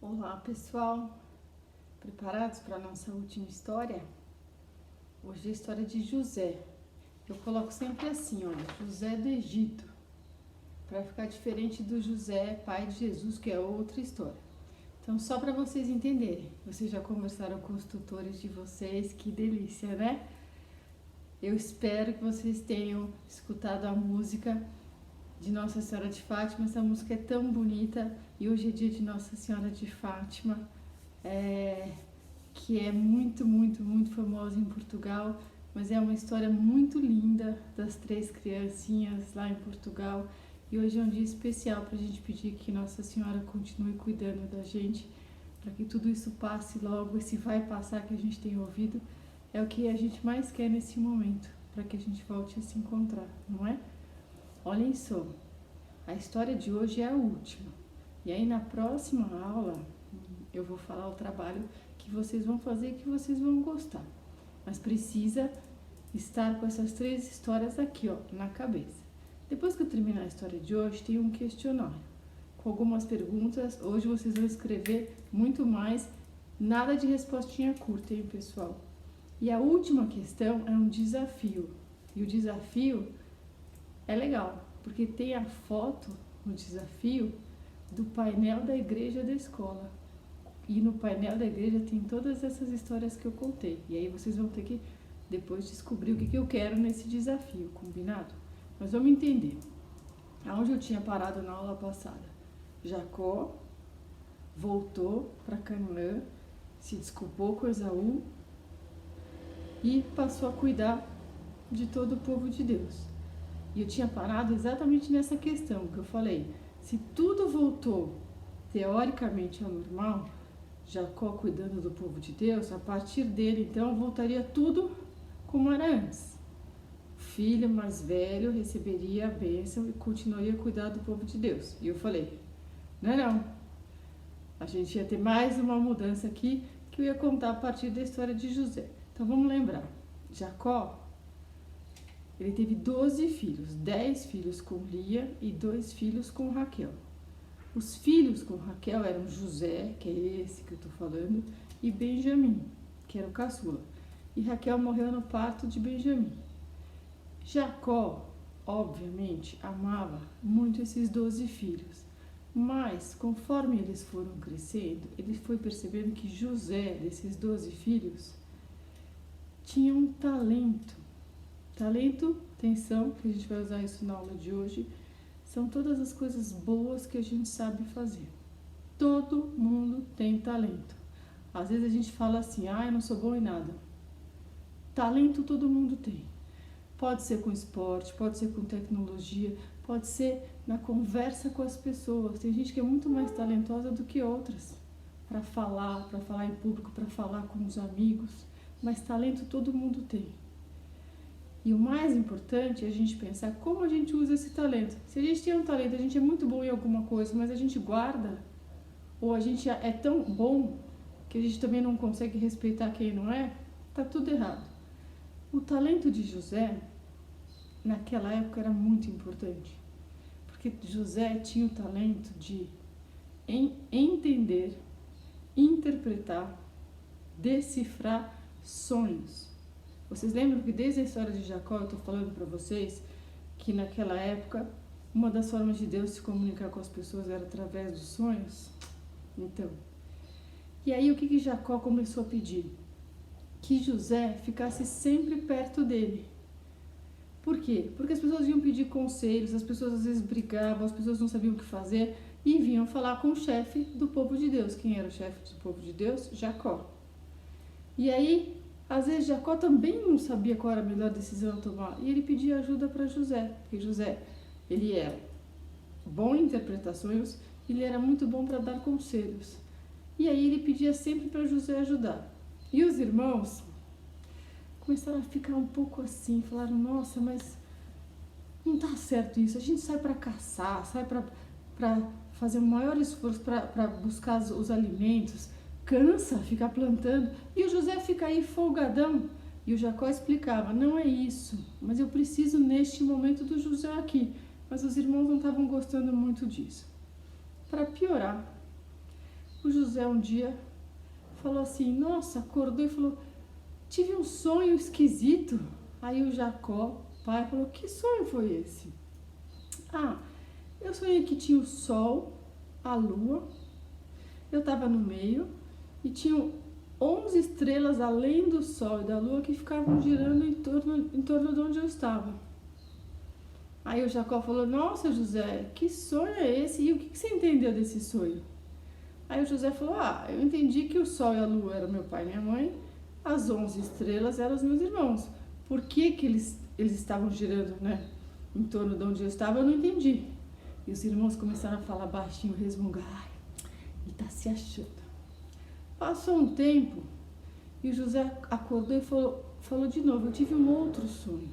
Olá pessoal, preparados para a nossa última história? Hoje é a história de José. Eu coloco sempre assim, olha, José do Egito, para ficar diferente do José, pai de Jesus, que é outra história. Então, só para vocês entenderem, vocês já conversaram com os tutores de vocês, que delícia, né? Eu espero que vocês tenham escutado a música de Nossa Senhora de Fátima. Essa música é tão bonita e hoje é dia de Nossa Senhora de Fátima, que é muito famosa em Portugal, mas é uma história muito linda das 3 criancinhas lá em Portugal. E hoje é um dia especial para a gente pedir que Nossa Senhora continue cuidando da gente, para que tudo isso passe logo. Esse vai passar que a gente tem ouvido é o que a gente mais quer nesse momento, para que a gente volte a se encontrar, não é? Olhem só, a história de hoje é a última. E aí na próxima aula eu vou falar o trabalho que vocês vão fazer e que vocês vão gostar. Mas precisa estar com essas 3 histórias aqui, ó, na cabeça. Depois que eu terminar a história de hoje, tem um questionário com algumas perguntas. Hoje vocês vão escrever muito mais, nada de respostinha curta, hein, pessoal? E a última questão é um desafio. E o desafio é legal, porque tem a foto no desafio do painel da igreja da escola. E no painel da igreja tem todas essas histórias que eu contei. E aí vocês vão ter que depois descobrir o que eu quero nesse desafio, combinado? Mas vamos entender. Aonde eu tinha parado na aula passada? Jacó voltou para Canaã, se desculpou com Esaú e passou a cuidar de todo o povo de Deus. E eu tinha parado exatamente nessa questão que eu falei. Se tudo voltou teoricamente ao normal, Jacó cuidando do povo de Deus, a partir dele então voltaria tudo como era antes. O filho mais velho receberia a bênção e continuaria a cuidar do povo de Deus. E eu falei, não. A gente ia ter mais uma mudança aqui que eu ia contar a partir da história de José. Então vamos lembrar. Jacó, ele teve 12 filhos, 10 filhos com Lia e 2 filhos com Raquel. Os filhos com Raquel eram José, que é esse que eu estou falando, e Benjamim, que era o caçula. E Raquel morreu no parto de Benjamim. Jacó, obviamente, amava muito esses 12 filhos, mas conforme eles foram crescendo, ele foi percebendo que José, desses 12 filhos, tinha um talento. Talento, atenção, que a gente vai usar isso na aula de hoje, são todas as coisas boas que a gente sabe fazer. Todo mundo tem talento. Às vezes a gente fala assim, eu não sou bom em nada. Talento todo mundo tem. Pode ser com esporte, pode ser com tecnologia, pode ser na conversa com as pessoas. Tem gente que é muito mais talentosa do que outras para falar em público, para falar com os amigos. Mas talento todo mundo tem. E o mais importante é a gente pensar como a gente usa esse talento. Se a gente tem um talento, a gente é muito bom em alguma coisa, mas a gente guarda, ou a gente é tão bom que a gente também não consegue respeitar quem não é, tá tudo errado. O talento de José, naquela época, era muito importante, porque José tinha o talento de entender, interpretar, decifrar sonhos. Vocês lembram que desde a história de Jacó eu estou falando para vocês que naquela época uma das formas de Deus se comunicar com as pessoas era através dos sonhos? Então, e aí o que Jacó começou a pedir? Que José ficasse sempre perto dele. Por quê? Porque as pessoas vinham pedir conselhos, as pessoas às vezes brigavam, as pessoas não sabiam o que fazer e vinham falar com o chefe do povo de Deus. Quem era o chefe do povo de Deus? Jacó. E aí, às vezes Jacó também não sabia qual era a melhor decisão a tomar e ele pedia ajuda para José, porque José, ele era bom em interpretar sonhos, ele era muito bom para dar conselhos. E aí ele pedia sempre para José ajudar. E os irmãos começaram a ficar um pouco assim, falaram, nossa, mas não tá certo isso, a gente sai para caçar, sai para fazer o maior esforço para buscar os alimentos, cansa ficar plantando, e o José fica aí folgadão. E o Jacó explicava, não é isso, mas eu preciso neste momento do José aqui. Mas os irmãos não estavam gostando muito disso. Para piorar, o O José um dia falou assim, nossa, acordou e falou, tive um sonho esquisito. Aí o Jacó, pai, falou, que sonho foi esse? Ah, eu sonhei que tinha o sol, a lua, eu estava no meio e tinham 11 estrelas além do sol e da lua que ficavam girando em torno de onde eu estava. Aí o Jacó falou, nossa José, que sonho é esse? E o que você entendeu desse sonho? Aí o José falou, eu entendi que o sol e a lua eram meu pai e minha mãe, as 11 estrelas eram os meus irmãos. Por que eles estavam girando, né, em torno de onde eu estava, eu não entendi. E os irmãos começaram a falar baixinho, resmungar, ele tá se achando. Passou um tempo e o José acordou e falou de novo, eu tive um outro sonho.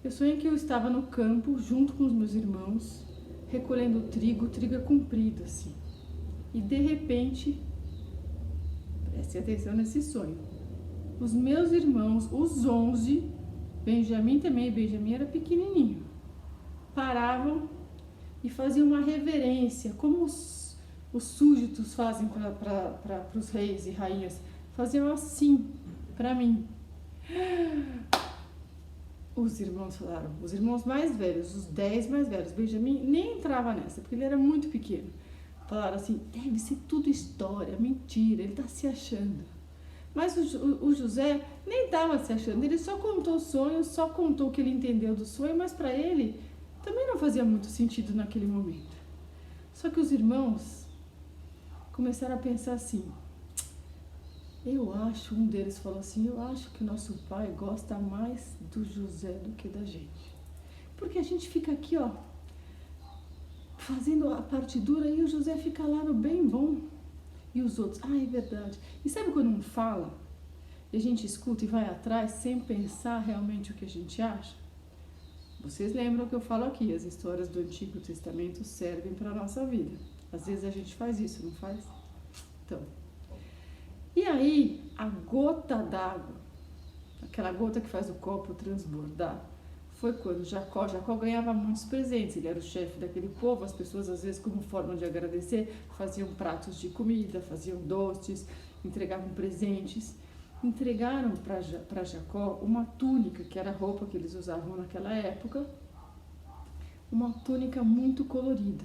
Eu sonhei que eu estava no campo junto com os meus irmãos, recolhendo trigo é comprido assim. E de repente, preste atenção nesse sonho, os meus irmãos, os 11, Benjamim também, Benjamim era pequenininho, paravam e faziam uma reverência, como os súditos fazem para os reis e rainhas, faziam assim para mim. Os irmãos falaram, os irmãos mais velhos, os 10 mais velhos, Benjamim nem entrava nessa, porque ele era muito pequeno. Falaram assim, deve ser tudo história, mentira, ele está se achando. Mas o José nem estava se achando, ele só contou o sonho, só contou o que ele entendeu do sonho, mas para ele também não fazia muito sentido naquele momento. Só que os irmãos começaram a pensar assim, um deles falou assim, eu acho que o nosso pai gosta mais do José do que da gente. Porque a gente fica aqui, fazendo a parte dura e o José fica lá no bem bom. E os outros, é verdade. E sabe quando um fala, e a gente escuta e vai atrás sem pensar realmente o que a gente acha? Vocês lembram que eu falo aqui, as histórias do Antigo Testamento servem para a nossa vida. Às vezes a gente faz isso, não faz? Então, e aí a gota d'água, aquela gota que faz o copo transbordar, foi quando Jacó ganhava muitos presentes, ele era o chefe daquele povo, as pessoas às vezes como forma de agradecer, faziam pratos de comida, faziam doces, entregavam presentes, entregaram para Jacó uma túnica, que era a roupa que eles usavam naquela época, uma túnica muito colorida.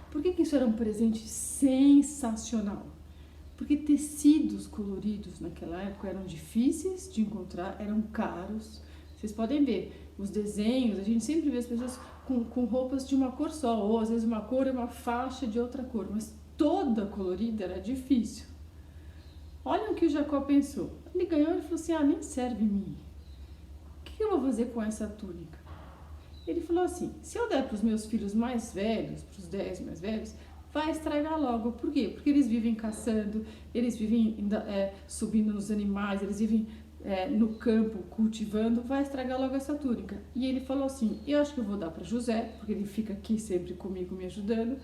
Por que isso era um presente sensacional? Porque tecidos coloridos naquela época eram difíceis de encontrar, eram caros. Vocês podem ver, os desenhos, a gente sempre vê as pessoas com roupas de uma cor só, ou às vezes uma cor e uma faixa de outra cor, mas toda colorida era difícil. Olha o que o Jacó pensou. Ele ganhou e falou assim, nem serve em mim. O que eu vou fazer com essa túnica? Ele falou assim, se eu der para os meus filhos mais velhos, para os 10 mais velhos, vai estragar logo. Por quê? Porque eles vivem caçando, eles vivem subindo nos animais, eles vivem no campo cultivando, vai estragar logo essa túnica. E ele falou assim, eu acho que eu vou dar para José, porque ele fica aqui sempre comigo me ajudando,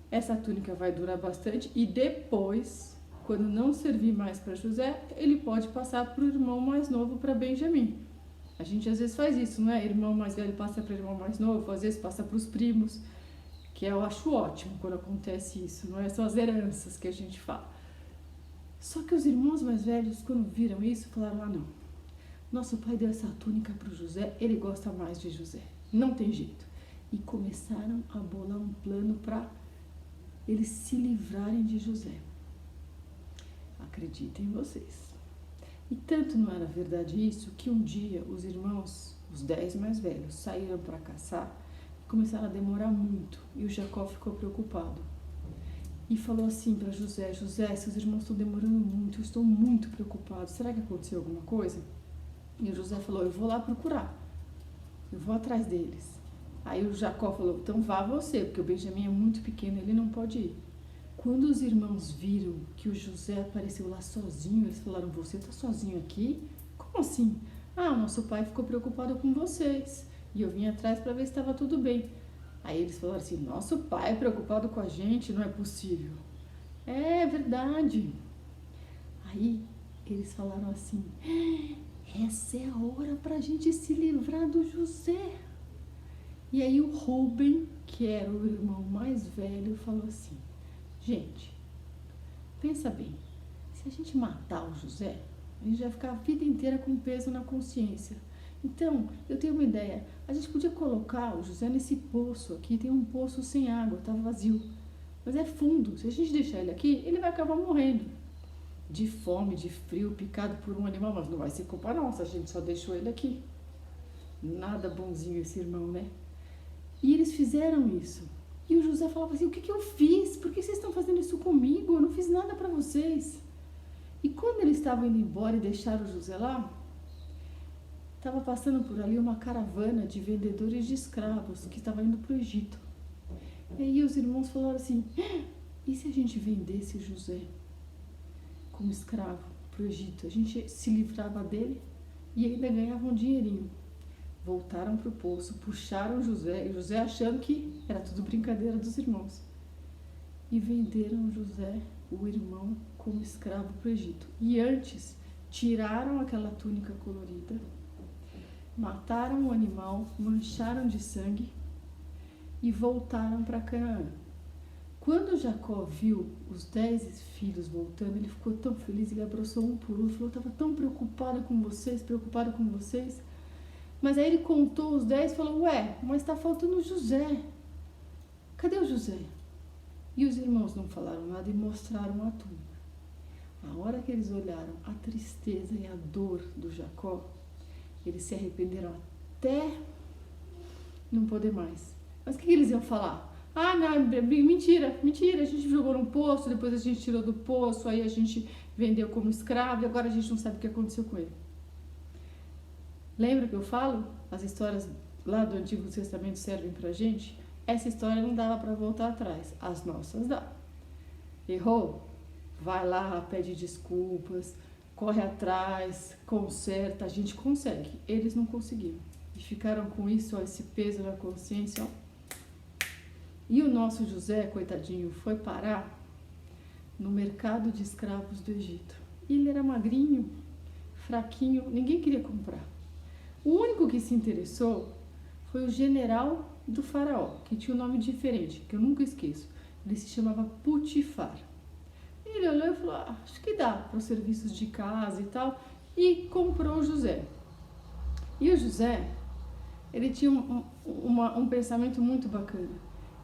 essa túnica vai durar bastante e depois, quando não servir mais para José, ele pode passar para o irmão mais novo, para Benjamim. A gente às vezes faz isso, não é? Irmão mais velho passa para o irmão mais novo, às vezes passa para os primos, que eu acho ótimo quando acontece isso, não é? São as heranças que a gente fala. Só que os irmãos mais velhos, quando viram isso, falaram, não, nosso pai deu essa túnica para o José, ele gosta mais de José, não tem jeito. E começaram a bolar um plano para eles se livrarem de José. Acreditem vocês. E tanto não era verdade isso, que um dia os irmãos, os 10 mais velhos, saíram para caçar e começaram a demorar muito. E o Jacó ficou preocupado. E falou assim para José, seus irmãos estão demorando muito, eu estou muito preocupado, será que aconteceu alguma coisa? E o José falou, eu vou lá procurar, eu vou atrás deles. Aí o Jacó falou, então vá você, porque o Benjamim é muito pequeno, ele não pode ir. Quando os irmãos viram que o José apareceu lá sozinho, eles falaram, você está sozinho aqui? Como assim? O nosso pai ficou preocupado com vocês, e eu vim atrás para ver se estava tudo bem. Aí eles falaram assim, nosso pai é preocupado com a gente, não é possível. É verdade. Aí eles falaram assim, essa é a hora para a gente se livrar do José. E aí o Rúben, que era o irmão mais velho, falou assim, gente, Pensa bem, se a gente matar o José, a gente vai ficar a vida inteira com peso na consciência. Então, eu tenho uma ideia. A gente podia colocar o José nesse poço aqui. Tem um poço sem água, tá vazio. Mas é fundo. Se a gente deixar ele aqui, ele vai acabar morrendo. De fome, de frio, picado por um animal. Mas não vai ser culpa nossa, a gente só deixou ele aqui. Nada bonzinho esse irmão, né? E eles fizeram isso. E o José falava assim, o que eu fiz? Por que vocês estão fazendo isso comigo? Eu não fiz nada para vocês. E quando eles estavam indo embora e deixaram o José lá, estava passando por ali uma caravana de vendedores de escravos que estava indo para o Egito. E aí os irmãos falaram assim, e se a gente vendesse o José como escravo para o Egito? A gente se livrava dele e ainda ganhava um dinheirinho. Voltaram para o poço, puxaram José, e José achando que era tudo brincadeira dos irmãos. E venderam José, o irmão, como escravo para o Egito. E antes, tiraram aquela túnica colorida, mataram o animal, mancharam de sangue e voltaram para Canaã. Quando Jacó viu os 10 filhos voltando, ele ficou tão feliz, ele abraçou um por um e falou, estava tão preocupado com vocês. Mas aí ele contou os 10 e falou, ué, mas está faltando o José. Cadê o José? E os irmãos não falaram nada e mostraram a túnica. A hora que eles olharam a tristeza e a dor do Jacó, eles se arrependeram até não poder mais. Mas o que eles iam falar? Ah, não, mentira, a gente jogou num poço, depois a gente tirou do poço, aí a gente vendeu como escravo e agora a gente não sabe o que aconteceu com ele. Lembra que eu falo? As histórias lá do Antigo Testamento servem pra gente? Essa história não dava para voltar atrás, as nossas dá. Errou? Vai lá, pede desculpas, corre atrás, conserta, a gente consegue. Eles não conseguiram. E ficaram com isso, ó, esse peso na consciência, ó. E o nosso José, coitadinho, foi parar no mercado de escravos do Egito. E ele era magrinho, fraquinho, ninguém queria comprar. O único que se interessou foi o general do faraó, que tinha um nome diferente, que eu nunca esqueço. Ele se chamava Putifar. Ele olhou e falou, acho que dá para os serviços de casa e tal, e comprou o José. E o José, ele tinha um pensamento muito bacana.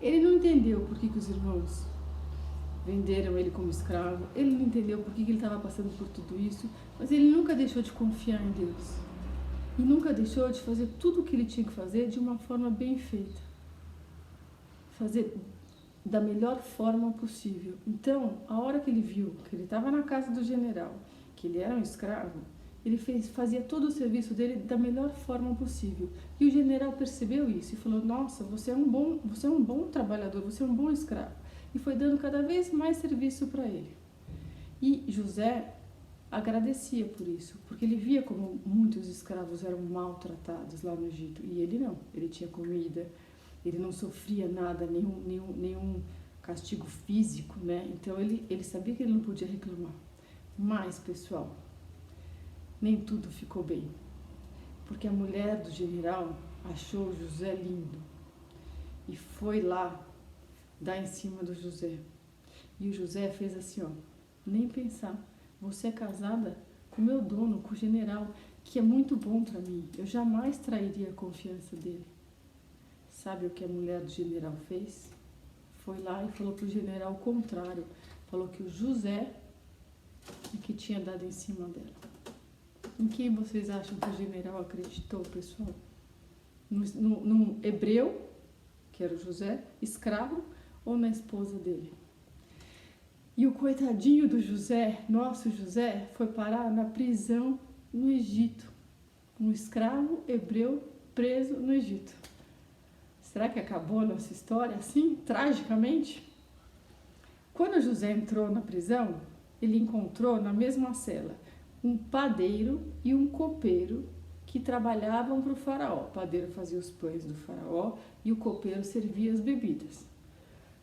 Ele não entendeu por que os irmãos venderam ele como escravo, ele não entendeu por que ele estava passando por tudo isso, mas ele nunca deixou de confiar em Deus. E nunca deixou de fazer tudo o que ele tinha que fazer de uma forma bem feita. Fazer da melhor forma possível. Então, a hora que ele viu que ele estava na casa do general, que ele era um escravo, ele fazia todo o serviço dele da melhor forma possível. E o general percebeu isso e falou, nossa, você é um bom trabalhador, você é um bom escravo. E foi dando cada vez mais serviço para ele. E José agradecia por isso, porque ele via como muitos escravos eram maltratados lá no Egito. E ele não, ele tinha comida, ele não sofria nada, nenhum castigo físico, né? Então ele sabia que ele não podia reclamar. Mas, pessoal, nem tudo ficou bem, porque a mulher do general achou o José lindo e foi lá dar em cima do José. E o José fez assim, ó, nem pensar, você é casada com o meu dono, com o general, que é muito bom para mim, eu jamais trairia a confiança dele. Sabe o que a mulher do general fez? Foi lá e falou para o general o contrário, falou que o José é que tinha dado em cima dela. Em quem vocês acham que o general acreditou, pessoal? No hebreu, que era o José, escravo, ou na esposa dele? E o coitadinho do José, nosso José, foi parar na prisão no Egito. Um escravo hebreu preso no Egito. Será que acabou a nossa história assim, tragicamente? Quando José entrou na prisão, ele encontrou na mesma cela um padeiro e um copeiro que trabalhavam para o faraó. O padeiro fazia os pães do faraó e o copeiro servia as bebidas.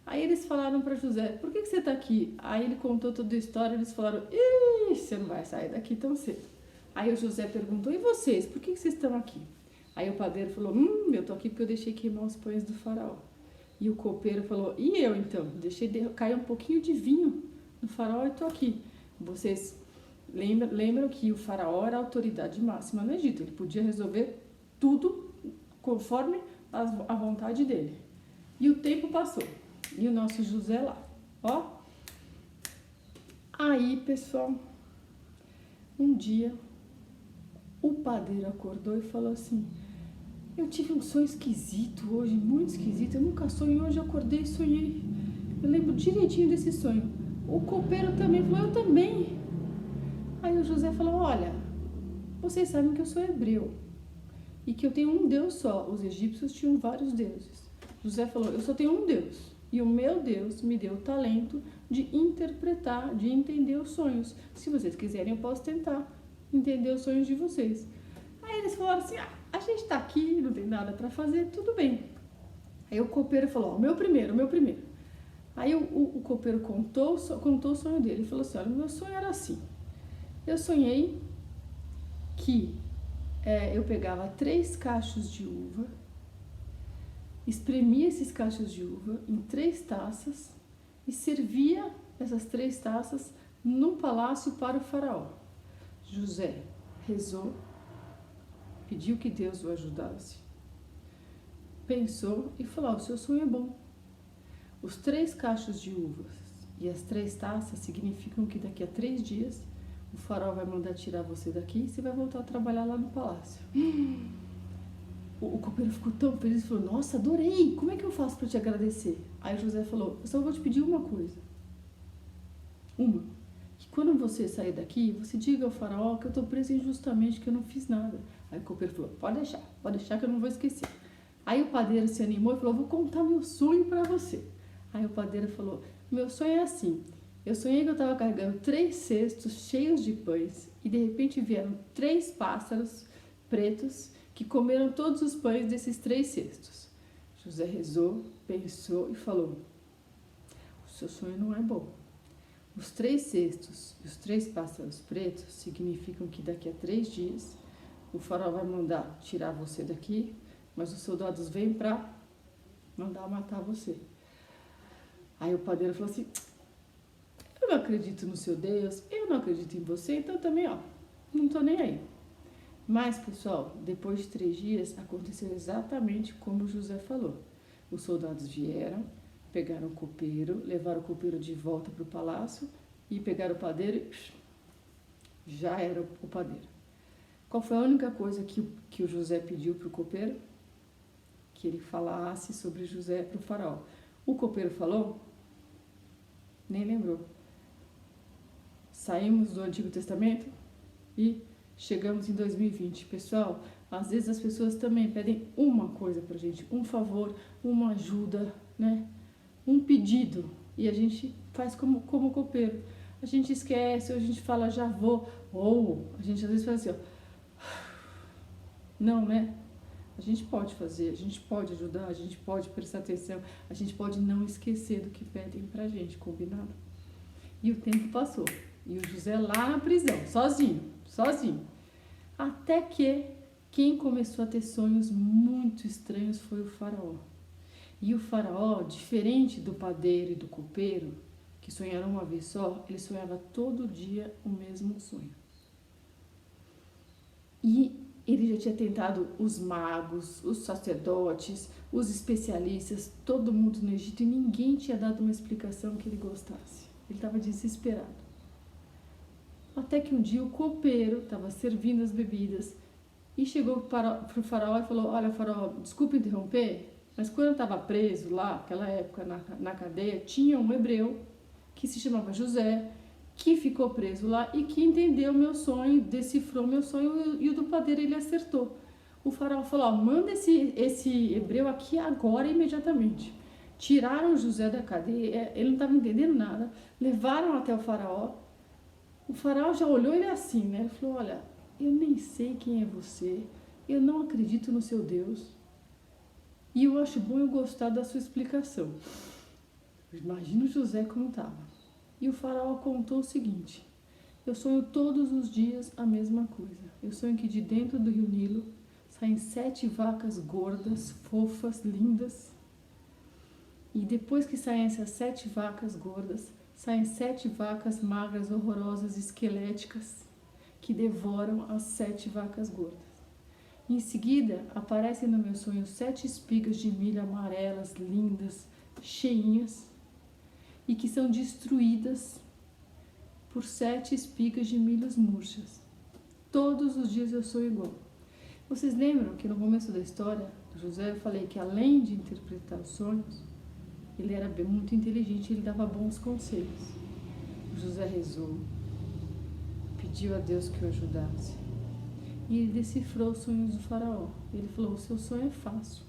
Aí eles falaram para José, por que você está aqui? Aí ele contou toda a história, eles falaram, ih, você não vai sair daqui tão cedo. Aí o José perguntou, e vocês, por que vocês estão aqui? Aí o padeiro falou, eu tô aqui porque eu deixei queimar os pães do faraó. E o copeiro falou, e eu então? Deixei cair um pouquinho de vinho no faraó e estou aqui. Vocês lembram que o faraó era a autoridade máxima no Egito. Ele podia resolver tudo conforme a vontade dele. E o tempo passou. E o nosso José lá, ó. Aí, pessoal, um dia o padeiro acordou e falou assim: eu tive um sonho esquisito hoje, muito esquisito. Eu nunca sonhei, hoje eu acordei e sonhei. Eu lembro direitinho desse sonho. O copeiro também falou: eu também. Aí o José falou: olha, vocês sabem que eu sou hebreu e que eu tenho um Deus só. Os egípcios tinham vários deuses. José falou: eu só tenho um Deus. E o meu Deus me deu o talento de interpretar, de entender os sonhos. Se vocês quiserem, eu posso tentar entender os sonhos de vocês. Aí eles falaram assim: a gente tá aqui, não tem nada para fazer, tudo bem. Aí o copeiro falou: o meu primeiro. Aí o copeiro contou o sonho dele. Ele falou assim: olha, o meu sonho era assim. Eu sonhei que eu pegava 3 cachos de uva, espremia esses cachos de uva em 3 taças e servia essas 3 taças no palácio para o faraó. José rezou, pediu que Deus o ajudasse, pensou e falou: o seu sonho é bom. Os 3 cachos de uvas e as 3 taças significam que daqui a 3 dias o faraó vai mandar tirar você daqui e você vai voltar a trabalhar lá no palácio. O copeiro ficou tão feliz e falou: nossa, adorei, como é que eu faço para te agradecer? Aí José falou: eu só vou te pedir uma coisa. Que quando você sair daqui, você diga ao faraó que eu estou preso injustamente, que eu não fiz nada. Aí o copeiro falou: pode deixar que eu não vou esquecer. Aí o padeiro se animou e falou: vou contar meu sonho para você. Aí o padeiro falou: meu sonho é assim, eu sonhei que eu estava carregando 3 cestos cheios de pães e de repente vieram 3 pássaros pretos que comeram todos os pães desses 3 cestos. José rezou, pensou e falou: o seu sonho não é bom. Os 3 cestos e os 3 pássaros pretos significam que daqui a 3 dias o faraó vai mandar tirar você daqui, mas os soldados vêm para mandar matar você. Aí o padeiro falou assim: eu não acredito no seu Deus, eu não acredito em você, então também, não tô nem aí. Mas, pessoal, depois de 3 dias, aconteceu exatamente como José falou. Os soldados vieram, pegaram o copeiro, levaram o copeiro de volta para o palácio e pegaram o padeiro e já era o padeiro. Qual foi a única coisa que o José pediu para o copeiro? Que ele falasse sobre José para o faraó. O copeiro falou? Nem lembrou. Saímos do Antigo Testamento e chegamos em 2020. Pessoal, às vezes as pessoas também pedem uma coisa pra gente, um favor, uma ajuda, né? Um pedido. E a gente faz como copeiro. A gente esquece, ou a gente fala já vou, ou a gente às vezes faz assim, não, né? A gente pode fazer, a gente pode ajudar, a gente pode prestar atenção, a gente pode não esquecer do que pedem pra gente, combinado? E o tempo passou. E o José lá na prisão, sozinho. Até que quem começou a ter sonhos muito estranhos foi o faraó. E o faraó, diferente do padeiro e do copeiro, que sonharam uma vez só, ele sonhava todo dia o mesmo sonho. E ele já tinha tentado os magos, os sacerdotes, os especialistas, todo mundo no Egito, e ninguém tinha dado uma explicação que ele gostasse. Ele estava desesperado. Até que um dia o copeiro estava servindo as bebidas e chegou para o faraó e falou: olha, faraó, desculpe interromper, mas quando eu estava preso lá, naquela época, na cadeia, tinha um hebreu que se chamava José, que ficou preso lá e que entendeu meu sonho, decifrou meu sonho, e o do padeiro ele acertou. O faraó falou: manda esse hebreu aqui agora, imediatamente. Tiraram José da cadeia, ele não estava entendendo nada, levaram até o faraó. O faraó já olhou ele assim, né? Ele falou: olha, eu nem sei quem é você, eu não acredito no seu Deus, e eu acho bom eu gostar da sua explicação. Imagina o José como estava. E o faraó contou o seguinte: eu sonho todos os dias a mesma coisa. Eu sonho que de dentro do rio Nilo saem 7 vacas gordas, fofas, lindas. E depois que saem essas 7 vacas gordas, saem 7 vacas magras, horrorosas, esqueléticas, que devoram as 7 vacas gordas. Em seguida, aparecem no meu sonho 7 espigas de milho amarelas, lindas, cheinhas, e que são destruídas por 7 espigas de milhos murchas. Todos os dias eu sou igual. Vocês lembram que no começo da história do José eu falei que além de interpretar os sonhos, ele era muito inteligente, ele dava bons conselhos. O José rezou, pediu a Deus que o ajudasse. E ele decifrou os sonhos do faraó. Ele falou, o seu sonho é fácil.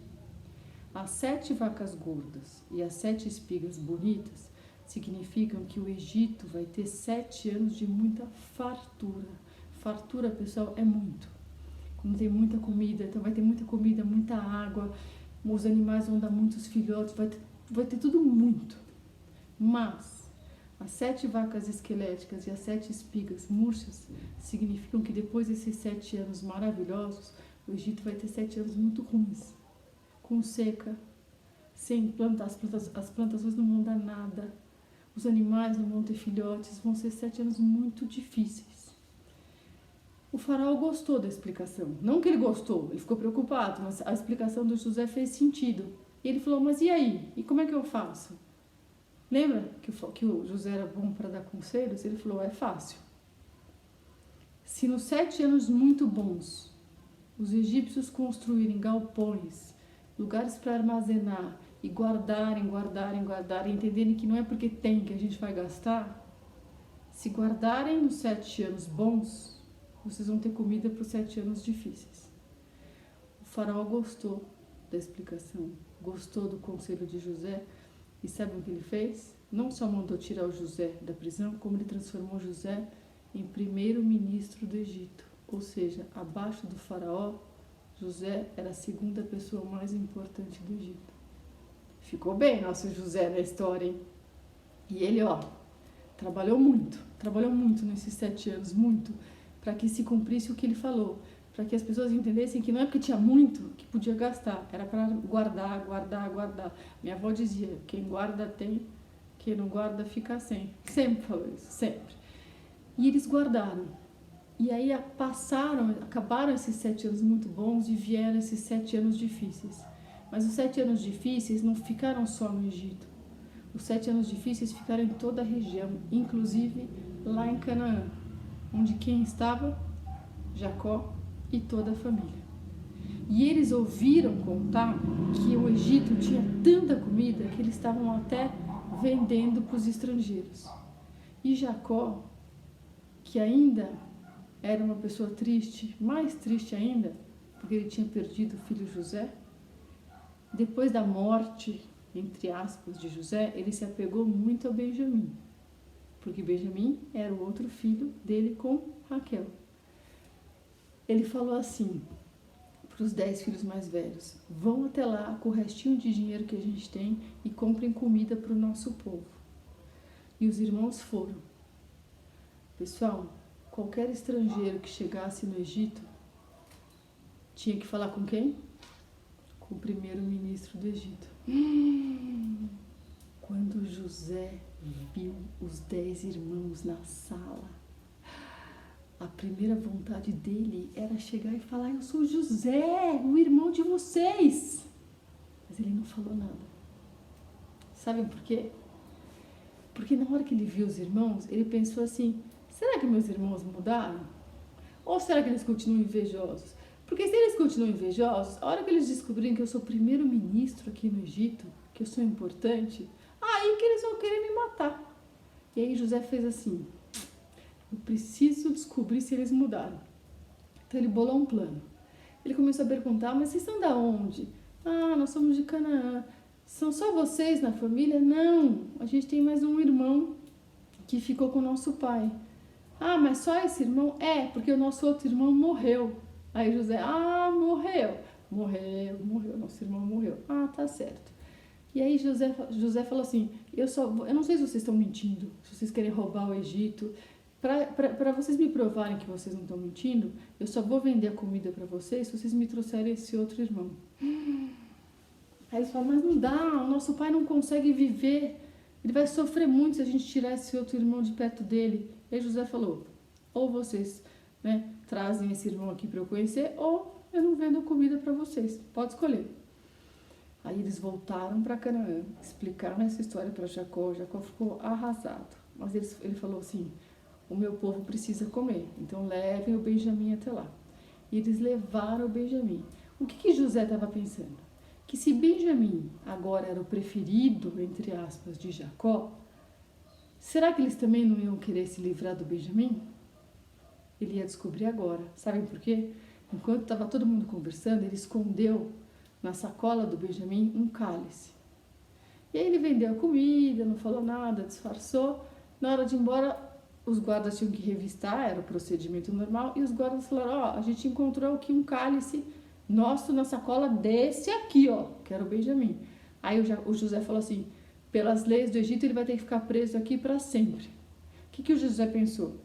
As 7 vacas gordas e as 7 espigas bonitas significam que o Egito vai ter 7 anos de muita fartura. Fartura, pessoal, é muito. Quando tem muita comida, então vai ter muita comida, muita água, os animais vão dar muitos filhotes, vai ter tudo muito. Mas as 7 vacas esqueléticas e as 7 espigas murchas significam que depois desses 7 anos maravilhosos, o Egito vai ter 7 anos muito ruins, com seca, sem plantas, as plantações não vão dar nada, os animais não vão ter filhotes, vão ser 7 anos muito difíceis. O faraó gostou da explicação. Não que ele gostou, ele ficou preocupado, mas a explicação do José fez sentido. E ele falou, mas e aí? E como é que eu faço? Lembra que o José era bom para dar conselhos? Ele falou, é fácil. Se nos 7 anos muito bons, os egípcios construírem galpões, lugares para armazenar e guardarem, entenderem que não é porque tem que a gente vai gastar, se guardarem nos 7 anos bons, vocês vão ter comida para os 7 anos difíceis. O faraó gostou da explicação, gostou do conselho de José, e sabe o que ele fez? Não só mandou tirar o José da prisão, como ele transformou José em primeiro-ministro do Egito. Ou seja, abaixo do faraó, José era a segunda pessoa mais importante do Egito. Ficou bem nosso José na história, hein? E ele, trabalhou muito nesses 7 anos, muito, para que se cumprisse o que ele falou, para que as pessoas entendessem que não é porque tinha muito que podia gastar, era para guardar. Minha avó dizia, quem guarda tem, quem não guarda fica sem. Sempre falou isso, sempre. E eles guardaram. E aí acabaram esses 7 anos muito bons e vieram esses 7 anos difíceis. Mas os 7 anos difíceis não ficaram só no Egito. Os 7 anos difíceis ficaram em toda a região, inclusive lá em Canaã, onde quem estava? Jacó e toda a família. E eles ouviram contar que o Egito tinha tanta comida que eles estavam até vendendo para os estrangeiros. E Jacó, que ainda era uma pessoa triste, mais triste ainda, porque ele tinha perdido o filho José, depois da morte, entre aspas, de José, ele se apegou muito a Benjamim, porque Benjamim era o outro filho dele com Raquel. Ele falou assim para os 10 filhos mais velhos, vão até lá com o restinho de dinheiro que a gente tem e comprem comida para o nosso povo. E os irmãos foram. Pessoal, qualquer estrangeiro que chegasse no Egito tinha que falar com quem? Com o primeiro-ministro do Egito. Quando José viu os 10 irmãos na sala, a primeira vontade dele era chegar e falar, eu sou José, o irmão de vocês. Mas ele não falou nada. Sabem por quê? Porque na hora que ele viu os irmãos, ele pensou assim, será que meus irmãos mudaram? Ou será que eles continuam invejosos? Porque se eles continuam invejosos, a hora que eles descobrirem que eu sou primeiro-ministro aqui no Egito, que eu sou importante, aí que eles vão querer me matar. E aí José fez assim, eu preciso descobrir se eles mudaram. Então ele bolou um plano. Ele começou a perguntar, mas vocês são da onde? Ah, nós somos de Canaã. São só vocês na família? Não, a gente tem mais um irmão que ficou com o nosso pai. Ah, mas só esse irmão? É, porque o nosso outro irmão morreu. Aí José, morreu, nosso irmão morreu. Ah, tá certo. E aí José falou assim, eu não sei se vocês estão mentindo, se vocês querem roubar o Egito. Para vocês me provarem que vocês não estão mentindo, eu só vou vender a comida para vocês se vocês me trouxerem esse outro irmão. Aí eles falam, mas não dá, o nosso pai não consegue viver Ele vai sofrer muito se a gente tirar esse outro irmão de perto dele. E José falou, ou vocês, né, trazem esse irmão aqui para eu conhecer, ou eu não vendo comida para vocês. Pode escolher. Aí eles voltaram para Canaã, explicaram essa história para Jacó. Jacó ficou arrasado. Mas ele falou assim, o meu povo precisa comer, então levem o Benjamim até lá. E eles levaram o Benjamim. O que José estava pensando? Que se Benjamim agora era o preferido, entre aspas, de Jacó, será que eles também não iam querer se livrar do Benjamim? Ele ia descobrir agora. Sabem por quê? Enquanto estava todo mundo conversando, ele escondeu na sacola do Benjamim um cálice. E aí ele vendeu a comida, não falou nada, disfarçou. Na hora de ir embora, os guardas tinham que revistar, era o procedimento normal, e os guardas falaram, a gente encontrou aqui um cálice nosso na sacola desse aqui, que era o Benjamim. Aí o José falou assim, pelas leis do Egito ele vai ter que ficar preso aqui para sempre. O que o José pensou?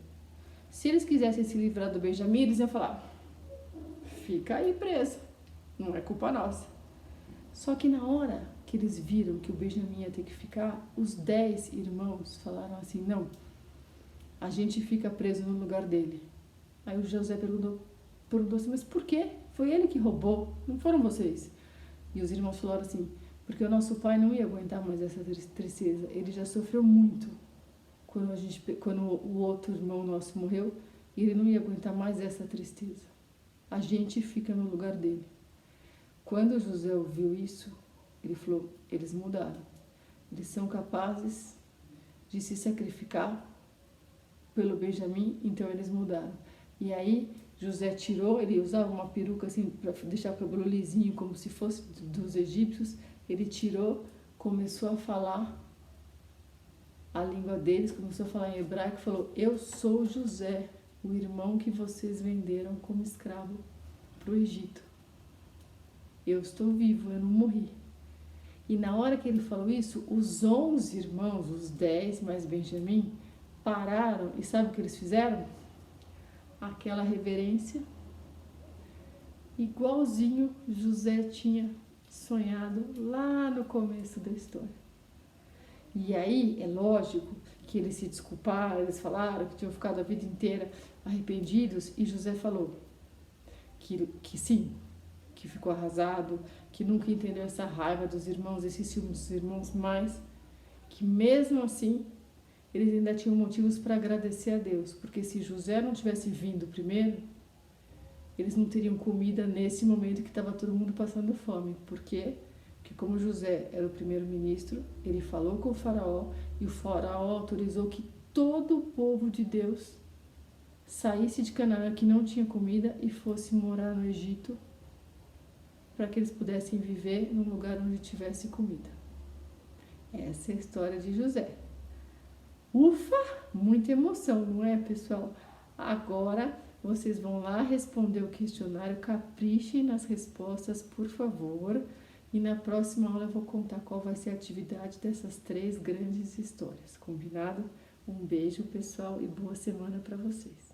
Se eles quisessem se livrar do Benjamim, eles iam falar, fica aí preso, não é culpa nossa. Só que na hora que eles viram que o Benjamim ia ter que ficar, os 10 irmãos falaram assim, não, a gente fica preso no lugar dele. Aí o José perguntou assim, mas por quê? Foi ele que roubou, não foram vocês. E os irmãos falaram assim, porque o nosso pai não ia aguentar mais essa tristeza, ele já sofreu muito quando o outro irmão nosso morreu, e ele não ia aguentar mais essa tristeza. A gente fica no lugar dele. Quando José ouviu isso, ele falou, eles mudaram. Eles são capazes de se sacrificar pelo Benjamim, então eles mudaram. E aí José tirou, ele usava uma peruca assim para deixar o cabelo lisinho, como se fosse dos egípcios. Ele tirou, começou a falar a língua deles, começou a falar em hebraico, falou, eu sou José, o irmão que vocês venderam como escravo para o Egito. Eu estou vivo, eu não morri. E na hora que ele falou isso, os 11 irmãos, os 10 mais Benjamim, pararam e sabe o que eles fizeram? Aquela reverência, igualzinho José tinha sonhado lá no começo da história. E aí, é lógico que eles se desculparam, eles falaram que tinham ficado a vida inteira arrependidos, e José falou que sim, que ficou arrasado, que nunca entendeu essa raiva dos irmãos, esse ciúme dos irmãos, mas que mesmo assim eles ainda tinham motivos para agradecer a Deus, porque se José não tivesse vindo primeiro, eles não teriam comida nesse momento que estava todo mundo passando fome. Por quê? Porque como José era o primeiro-ministro, ele falou com o faraó, e o faraó autorizou que todo o povo de Deus saísse de Canaã, que não tinha comida, e fosse morar no Egito, para que eles pudessem viver num lugar onde tivesse comida. Essa é a história de José. Ufa! Muita emoção, não é, pessoal? Agora vocês vão lá responder o questionário, caprichem nas respostas, por favor. E na próxima aula eu vou contar qual vai ser a atividade dessas 3 grandes histórias, combinado? Um beijo, pessoal, e boa semana para vocês.